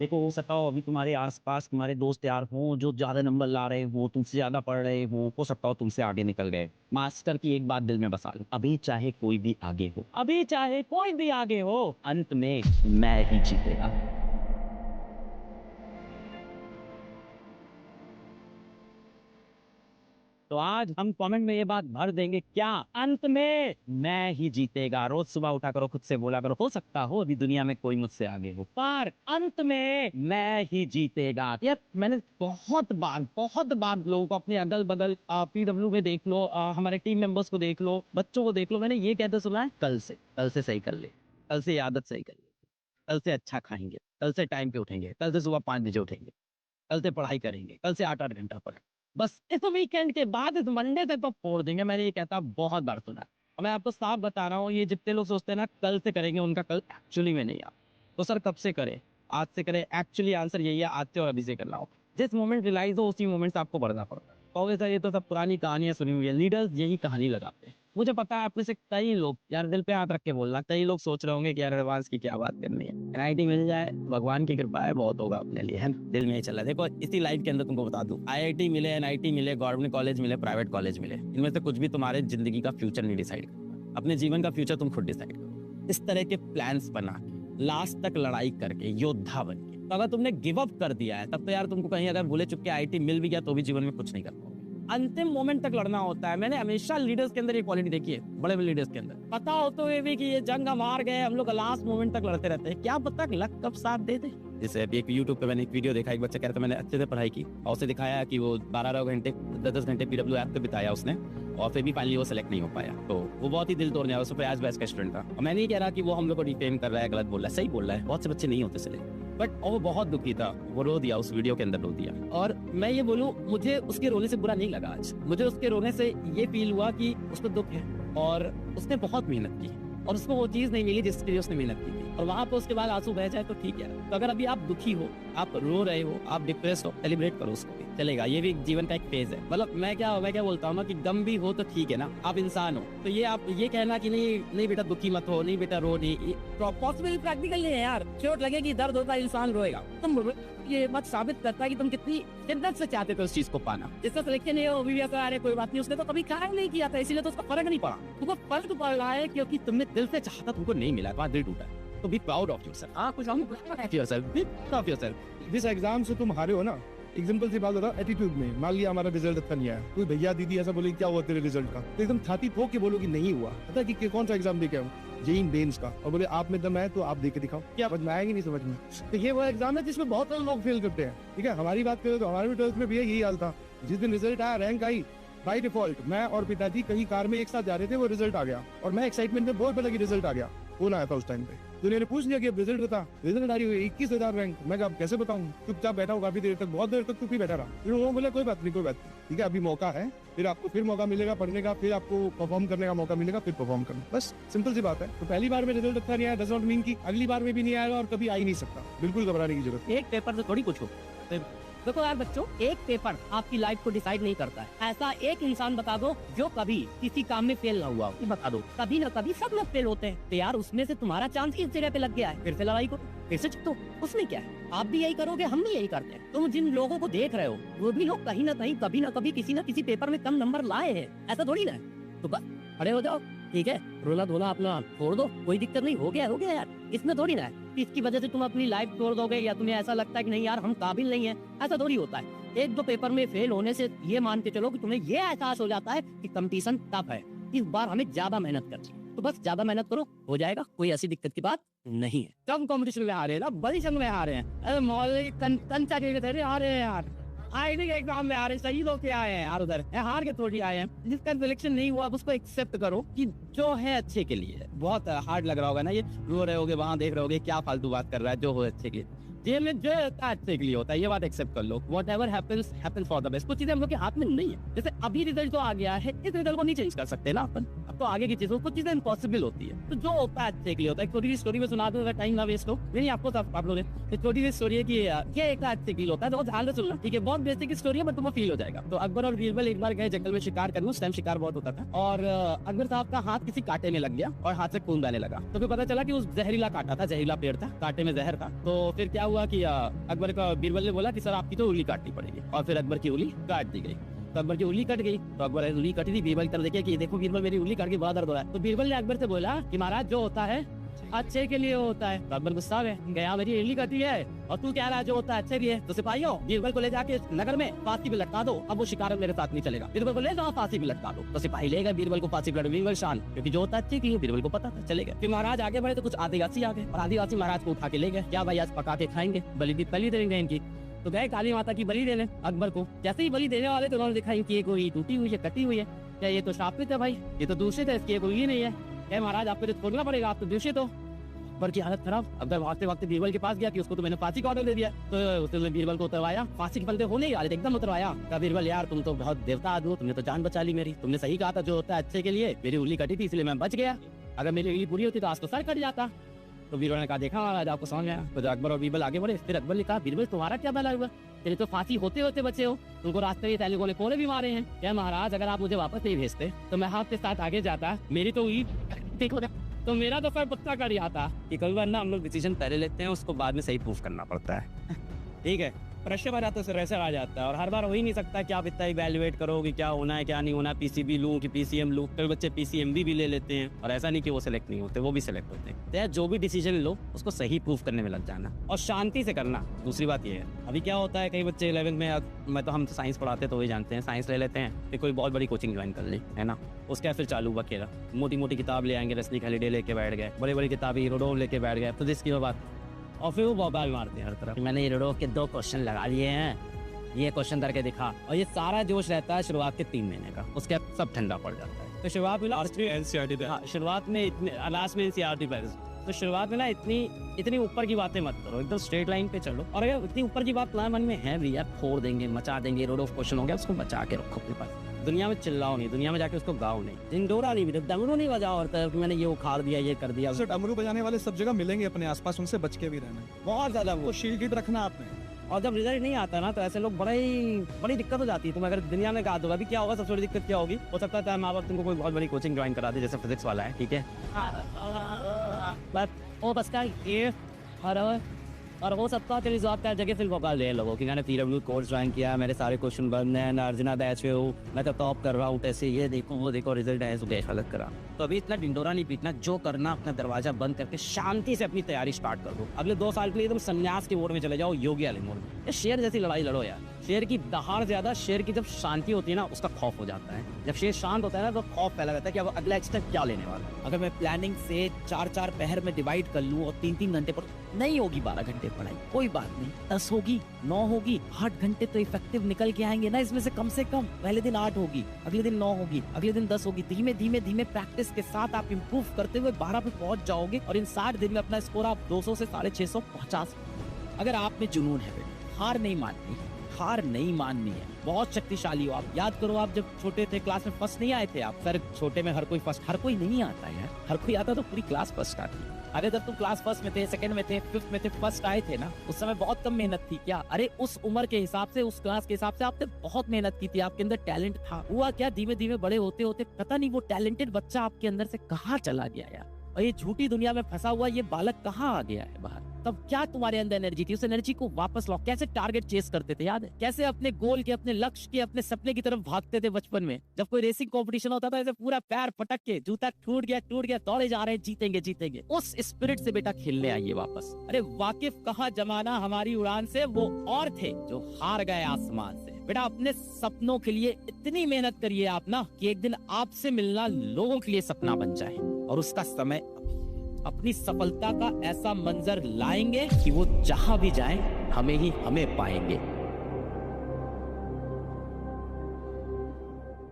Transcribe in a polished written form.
देखो, हो सकता हो अभी तुम्हारे आस-पास तुम्हारे दोस्त यार हों जो ज़्यादा नंबर ला रहे हों, तुमसे ज़्यादा पढ़ रहे हों, हो सकता हो तुमसे आगे निकल गए। मास्टर की एक बात दिल में बसा लो, अभी चाहे कोई भी आगे हो, अभी चाहे कोई भी आगे हो, अंत में मैं ही जीतेगा। तो आज हम कमेंट में ये बात भर देंगे, क्या अंत में मैं ही जीतेगा। रोज सुबह उठा करो, खुद से बोला करो, हो सकता हो अभी दुनिया में कोई मुझसे आगे हो, पर अंत में मैं ही जीतेगा। यार मैंने बहुत बार लोगों को अपने अगल बगल पीडब्ल्यू में देख लो, हमारे टीम मेंबर्स को देख लो, बच्चों को देख लो, मैंने ये कहते सुना है, कल से सही कर ले, कल से ये आदत सही कर ले, कल से अच्छा खाएंगे, कल से टाइम पे उठेंगे, कल से सुबह 5 बजे उठेंगे, कल से पढ़ाई करेंगे, कल से 8-8 घंटा पढ़ें। बस इस वीकेंड के बाद इस मंडे से तो फोड़ देंगे, मैंने ये कहता बहुत बार सुना है। और मैं आपको साफ बता रहा हूँ, ये जितने लोग सोचते हैं ना कल से करेंगे, उनका कल एक्चुअली में नहीं आता। तो सर कब से करें? आज से करें? एक्चुअली आंसर यही है, आज से और अभी से करना हो। जिस मोमेंट रियलाइज हो उसी मोमेंट से आपको बढ़ना पड़ता है। कहोगे सर ये तो सब पुरानी कहानियां सुनी हुई है, लीडर्स यही कहानी लगाते हैं। मुझे पता है आप में से कई लोग, यार दिल पे हाथ रख के बोलना, कई लोग सोच रहे होंगे कि यार एडवांस की क्या बात करनी है, एनआईटी मिल जाए भगवान की कृपा है, बहुत होगा अपने लिए, है ना? दिल में ही चला। देखो इसी लाइफ के अंदर तुमको बता दूं, आईआईटी मिले, एनआईटी मिले, गवर्नमेंट कॉलेज मिले, प्राइवेट कॉलेज मिले, इनमें से कुछ भी तुम्हारे जिंदगी का फ्यूचर नहीं डिसाइड करता। अपने जीवन का फ्यूचर तुम खुद डिसाइड करो। इस तरह के प्लान्स बना के, लास्ट तक लड़ाई करके, योद्धा बन के, तो अगर तुमने गिव अप कर दिया है तब तो यार तुमको कहीं अगर भूले चुके आईटी मिल भी गया तो भी जीवन में कुछ नहीं कर पाओगे। अंतिम मोमेंट तक लड़ना होता है। मैंने हमेशा लीडर्स के अंदर ये क्वालिटी देखी है, बड़े बड़े लीडर्स के अंदर। पता होते हुए भी कि ये जंग हम हार गए, हम लोग लास्ट मोमेंट तक लड़ते रहते हैं, क्या पता लक कब साथ दे दे। जैसे अभी एक यूट्यूब पे मैंने एक वीडियो देखा, एक बच्चा कह रहा था मैंने अच्छे से पढ़ाई की और उसे दिखाया कि वो 12 घंटे 10 घंटे पीडब्ल्यू ऐप पे बिताया उसने, और फिर भी फाइनली वो सेलेक्ट नहीं हो पाया। तो वो बहुत ही दिल तोड़ने वाला, उसमें आज बेस्ट का स्टूडेंट था। और मैं नहीं कह रहा कि वो हम लोग को डिफेम कर रहा है, गलत बोल रहा है, सही बोल रहा है, बहुत से बच्चे नहीं होते सेलेक्ट, बट वो बहुत दुखी था, वो रो दिया, उस वीडियो के अंदर रो दिया। और मैं ये बोलूं, मुझे उसके रोने से बुरा नहीं लगा आज, मुझे उसके रोने से ये फील हुआ कि उसको दुख है और उसने बहुत मेहनत की और उसको वो चीज नहीं मिली जिसके लिए उसने मेहनत की थी, और वहां पर उसके बाद आंसू बह जाए तो ठीक है। तो अगर अभी आप दुखी हो, आप रो रहे हो, आप डिप्रेस हो, सेलिब्रेट करो, उसको भी चलेगा, ये भी जीवन का एक फेज है। मतलब मैं क्या बोलता हूँ ना कि गम भी हो तो ठीक है ना, आप इंसान हो, तो ये आप ये कहना कि नहीं बेटा दुखी मत हो, नहीं बेटा रो नहीं, पॉसिबल प्रैक्टिकल नहीं है यार। चोट लगेगी, दर्द होता है, इंसान रोएगा। तुम ये मत साबित करता है कि तुम कितनी शिद्दत से चाहते थे उस चीज को पाना। जिसका सिलेक्शन है वो भी अरे कोई बात नहीं, उसने तो कभी ट्राई नहीं किया था, इसीलिए तो उसका फर्क नहीं पड़ा। तुमको फर्क पड़ रहा है क्योंकि तुमने दिल से चाहता, तुमको नहीं मिला, तुम्हारा दिल टूटा है। तो बी प्राउड ऑफ योरसेल्फ। हाँ कुछ ऑफ योरसेल्फ। जिस एग्जाम से तुम हारे हो ना, एग्जाम्पल से बात होता है एटीट्यूड में। मान लिया हमारा रिजल्ट अच्छा नहीं आया, कोई भैया दीदी ऐसा बोले क्या हुआ तेरे रिजल्ट का, तो एकदम छाती ठोक के बोलो कि नहीं हुआ। पता है कि कौन सा एग्जाम दे के आऊँ, जेई मेंस का, और बोले आप में दम है तो आप दे के दिखाओ, क्या समझ में आएगी? नहीं समझ में। तो ये वो एग्जाम है जिसमें बहुत सारे लोग फेल करते हैं। ठीक है, हमारी बात करें तो हमारे भी 12th में भी यही हाल था। जिस दिन रिजल्ट आया, रैंक आई, बाई डिफॉल्ट मैं और पिताजी कहीं कार में एक साथ जा रहे थे, वो रिजल्ट आ गया और मैं एक्साइटमेंट में बहुत पहले रिजल्ट आ गया, फोन आया था उस टाइम पे। दुनिया ने पूछ लिया कि अब रिजल्ट बता, रिजल्ट आ रही हुई 21,000 रैंक। मैं कहा कैसे बताऊं, चुपचाप बैठा हूँ काफी देर तक, बहुत देर तक चुप ही बैठा रहा। फिर वो बोले कोई बात नहीं कोई बात नहीं, ठीक है अभी मौका है, फिर आपको फिर मौका मिलेगा पढ़ने का, फिर आपको परफॉर्म करने का मौका मिलेगा, फिर परफॉर्म करना, बस सिंपल सी बात है। तो पहली बार में रिजल्ट अच्छा नहीं आया डज नॉट मीन की अगली बार में भी नहीं आएगा और कभी आ ही नहीं सकता। बिल्कुल घबराने की जरूरत। एक पेपर से थोड़ी पूछो। देखो यार बच्चों, एक पेपर आपकी लाइफ को डिसाइड नहीं करता है। ऐसा एक इंसान बता दो जो कभी किसी काम में फेल ना हुआ हो, बता दो। कभी ना कभी सब लोग फेल होते हैं, तो यार उसमें से तुम्हारा चांस इस जगह पे लग गया है, फिर से लड़ाई करो, फिर से जीतो, उसमें क्या है? आप भी यही करोगे, हम भी यही करते हैं। तुम जिन लोगों को देख रहे हो वो भी लोग कहीं ना कहीं कभी ना कभी किसी ना किसी पेपर में कम नंबर लाए हैं, ऐसा थोड़ी ना है। तो बस खड़े हो जाओ, ठीक है, रोना धोना अपना छोड़ दो, कोई दिक्कत नहीं, हो गया यार। इसमें थोड़ी ना है कि इसकी वजह से तुम अपनी लाइफ छोड़ दोगे या तुम्हें ऐसा लगता है कि नहीं यार हम काबिल नहीं है, ऐसा थोड़ी होता है। एक दो पेपर में फेल होने से ये मान के चलो कि तुम्हें ये एहसास हो जाता है कि कंपटीशन टफ है, इस बार हमें ज्यादा मेहनत करनी है। तो बस ज्यादा मेहनत करो, हो जाएगा, कोई ऐसी दिक्कत की बात नहीं है। कम कंपटीशन में आ रहे हैं ना, बड़ी संघ में आ रहे हैं, अरे मोहल्ले कंचा के आ रहे हैं यार, आईटी के एग्जाम में आ रहे हैं, सही लोग के आए हैं यार, उधर हार के थोड़ी आए हैं। जिसका सिलेक्शन नहीं हुआ उसको एक्सेप्ट करो कि जो है अच्छे के लिए। बहुत हार्ड लग रहा होगा ना, ये रो रहे होगे, वहां देख रहे होगे क्या फालतू बात कर रहा है, जो हो अच्छे के लिए, जेल में जो होता है अच्छे के लिए होता है, ये बात एक्सेप्ट कर लो। Whatever happens happens for the best. कुछ चीजें हम लोग के हाथ में नहीं है, जैसे अभी रिजल्ट तो आ गया है, इस रिजल्ट को नहीं चेंज कर सकते ना अपन, अब तो आगे की चीजों, कुछ चीजें इम्पॉसिबल होती है, तो जो होता है अच्छे के लिए होता है। एक छोटी सी स्टोरी में सुना दो, अगर टाइम ना वेस्ट हो। नहीं आपको आप लोग एक छोटी सी स्टोरी है कि ये एक अच्छे के लिए होता है, तो ध्यान से सुनना, ठीक है, बहुत बेसिक स्टोरी है बट तुम्हें फील हो जाएगा। तो अकबर और बीरबल एक बार गए जंगल में शिकार करने, उस टाइम शिकार बहुत होता था, और अकबर साहब का हाथ किसी कांटे में लग गया और हाथ से खून बहने लगा। तो फिर पता चला कि उस जहरीला कांटा था, जहरीला पेड़ था, कांटे में जहर था। तो फिर क्या हुआ कि अकबर का बीरबल ने बोला कि सर आपकी तो उंगली काटनी पड़ेगी, और फिर अकबर की उंगली काट दी गई। तो अकबर की उंगली कट गई, तो अकबर ने उंगली कटी थी, बीरबल की तरफ देखिए कि देखो बीरबल मेरी उंगली कट गई, बड़ा दर्द हो रहा है। तो बीरबल ने अकबर से बोला कि महाराज जो होता है अच्छे के लिए होता है। तो अकबर गुस्सा है, गया मेरी उंगली कटी है और तू कह रहा है जो होता है अच्छे के लिए। तो सिपाहियों बीरबल को ले जाके नगर में फांसी पे लटका दो, अब वो शिकार मेरे साथ नहीं चलेगा। बीरबल को ले जाओ फांसी पे लटका दो। तो सिपाही ले गए बीरबल को फांसी पे, बीरबल शान, क्योंकि जो होता है अच्छे के लिए, बीरबल को पता था, चले गए। फिर महाराज आगे बढ़े तो कुछ आदिवासी आ गए और आदिवासी महाराज को उठा के ले गए, क्या भाई आज पका के खाएंगे, बलि देंगे इनकी। तो गए काली माता की बलि देने अकबर को। जैसे ही बलि देने वाले तो उन्होंने देखा कि ये कोई टूटी हुई है, कटी हुई है, क्या ये तो शापित है भाई, ये तो दूषित है, इसकी कोई नहीं है। क्या महाराज आपको तो छोड़ना पड़ेगा, आप तो दूषित हो। अकबर की हालत खराब। अकबर भागते भागते बीरबल के पास गया कि उसको तो मैंने फांसी का ऑर्डर दे दिया। तो उसने बीरबल को उतरवाया, फांसी के बंदे होने ही वाले थे, एकदम उतरवाया। कहा बीरबल यार तुम तो बहुत देवता आदमी हो, तुमने तो जान बचा ली मेरी, तुमने सही कहा था जो होता है अच्छे के लिए, मेरी उंगली कटी थी इसलिए मैं बच गया, अगर मेरी उंगली पूरी होती तो आज तो सर कट जाता। तो बीरबल ने कहा देखा महाराज आपको समझ आया। तो अकबर और बीरबल आगे बढ़े। फिर अकबर ने कहा बीरबल तुम्हारा क्या भला हुआ, तेरे तो फांसी होते होते बचे हो, तुमको रास्ते में सैनिकों ने कोड़े भी मारे हैं। क्या महाराज अगर आप मुझे वापस नहीं भेजते तो मैं आपके साथ आगे जाता, मेरी तो उंगली तो मेरा तो फिर पक्का कर आता कि कई बार ना हम लोग डिसीजन पहले लेते हैं, उसको बाद में सही प्रूफ करना पड़ता है। ठीक है, प्रेशर आ जाता है, सर आ जाता है, और हर बार हो ही नहीं सकता कि आप इतना इवैल्यूएट करो कि क्या होना है क्या नहीं होना, पीसीबी लूं कि पीसीएम लूं। कई बच्चे पीसीएमबी भी ले लेते हैं, और ऐसा नहीं कि वो सिलेक्ट नहीं होते, वो भी सिलेक्ट होते हैं। तो यार जो भी डिसीजन लो उसको सही प्रूफ करने में लग जाना और शांति से करना। दूसरी बात ये है, अभी क्या होता है कई बच्चे 11th में, मैं तो हम तो साइंस पढ़ाते तो वही जानते हैं, साइंस ले लेते हैं, फिर कोई बहुत बड़ी कोचिंग ज्वाइन कर ली है ना, उसका फिर चालू हुआ खेला, मोटी मोटी किताब ले आएंगे, रस्नी हॉलीडे लेके बैठ गए, बड़ी बड़ी किताबें हीरोडोम लेके बैठ गए, तो जिसकी बात, और फिर वो बवाल मारते हैं हर तरफ। मैंने हीरोडोम के 2 क्वेश्चन लगा लिए हैं, ये क्वेश्चन करके दिखा, और ये सारा जोश रहता है शुरुआत के 3 महीने का, उसके बाद सब ठंडा पड़ जाता है। तो शुरुआत में शुरुआत में इतने लास्ट में एनसीईआरटी तो शुरुआत में ना इतनी ऊपर की बातें मत करो, एकदम स्ट्रेट लाइन पे चलो, और अगर इतनी ऊपर की बात तुम्हारे मन में है भी यार, फोड़ देंगे, मचा देंगे, रोड ऑफ क्वेश्चन हो गया, उसको बचा के रखो अपने पास। दुनिया में चिल्लाओ नहीं, दुनिया में जाके उसको गाओ नहीं, डिंडोरा नहीं, डमरू नहीं बजाओ और मैंने ये उखाड़ दिया, ये कर दिया। डमरू बजाने वाले सब जगह मिलेंगे अपने आसपास, उनसे बच के भी रहना, बहुत ज्यादा वो शील्ड रखना आपने। और जब रिजल्ट नहीं आता ना तो ऐसे लोग बड़ी दिक्कत हो जाती है। तुम अगर दुनिया में कहा होगा अभी क्या होगा, सबसे बड़ी दिक्कत क्या होगी, हो सकता है माँ बाप तुमको कोई बहुत बड़ी कोचिंग ज्वाइन करा दे, जैसे फिजिक्स वाला है, ठीक है, बस का ये और हो सकता है तेरी जॉब का जगह फिर भोपाल ले लोगों कि मैंने PW कोर्स ज्वाइन किया, मेरे सारे क्वेश्चन बंद हैं, अर्जुना बैच पे हूँ, मैं तो टॉप कर रहा हूँ, ऐसे ये देखो वो देखो रिजल्ट है, सुबह गलत करा। तो अभी इतना डिंडोरा नहीं पीटना, जो करना अपना दरवाजा बंद करके शांति से अपनी तैयारी स्टार्ट कर दो। अगले 2 साल के लिए तुम संन्यास के मोड में चले जाओ, योगी वाले मोड में। ये शेर जैसी लड़ाई लड़ो यार, शेर की दहाड़ ज्यादा, शेर की जब शांति होती है ना उसका खौफ हो जाता है, जब शेर शांत होता है ना तो खौफ फैला रहता है कि अब अगला स्टेप क्या लेने वाला है। अगर मैं प्लानिंग से 4-4 पहर में डिवाइड कर लूँ और 3-3 घंटे पर नहीं होगी 12 घंटे पढ़ाई, कोई बात नहीं, 10 होगी, 9 होगी, 8 घंटे तो इफेक्टिव निकल के आएंगे ना इसमें से कम। पहले दिन 8 होगी, अगले दिन 9 होगी, अगले दिन 10 होगी, धीमे धीमे प्रैक्टिस के साथ आप इम्प्रूव करते हुए 12 पे पहुंच जाओगे, और इन 60 दिन में अपना स्कोर आप 200 से 650 पहुंचा सकते। अगर आप में जुनून है, हार नहीं माननी है, बहुत शक्तिशाली हो आप। याद करो आप जब छोटे थे क्लास में फर्स्ट नहीं आए थे आप, सर छोटे में हर कोई नहीं आता है, हर कोई आता तो पूरी क्लास फर्स्ट आती। अरे जब तुम क्लास फर्स्ट में थे, सेकंड में थे, 5th में थे, फर्स्ट आए थे ना, उस समय बहुत कम मेहनत थी क्या? अरे उस उम्र के हिसाब से, उस क्लास के हिसाब से आपने बहुत मेहनत की थी, आपके अंदर टैलेंट था। हुआ क्या, धीमे धीमे बड़े होते होते पता नहीं वो टैलेंटेड बच्चा आपके अंदर से कहाँ चला गया यार, और ये झूठी दुनिया में फंसा हुआ ये बालक कहाँ आ गया है बाहर। तब क्या तुम्हारे अंदर एनर्जी थी, उस एनर्जी को वापस लाओ। कैसे टारगेट चेस करते थे याद है, कैसे अपने गोल के, अपने लक्ष्य के, अपने सपने की तरफ भागते थे बचपन में। जब कोई रेसिंग कंपटीशन होता था ऐसे पूरा पैर पटक के, जूता टूट गया, दौड़े जा रहे हैं, जीतेंगे। उस स्पिरिट से बेटा खेलने आइए वापस। अरे वाकिफ कहाँ जमाना हमारी उड़ान से, वो और थे जो हार गए आसमान से। बेटा अपने सपनों के लिए इतनी मेहनत करिए आप ना कि एक दिन आपसे मिलना लोगों के लिए सपना बन जाए, और उसका समय अपनी सफलता का ऐसा मंजर लाएंगे कि वो जहां भी जाएं हमें पाएंगे।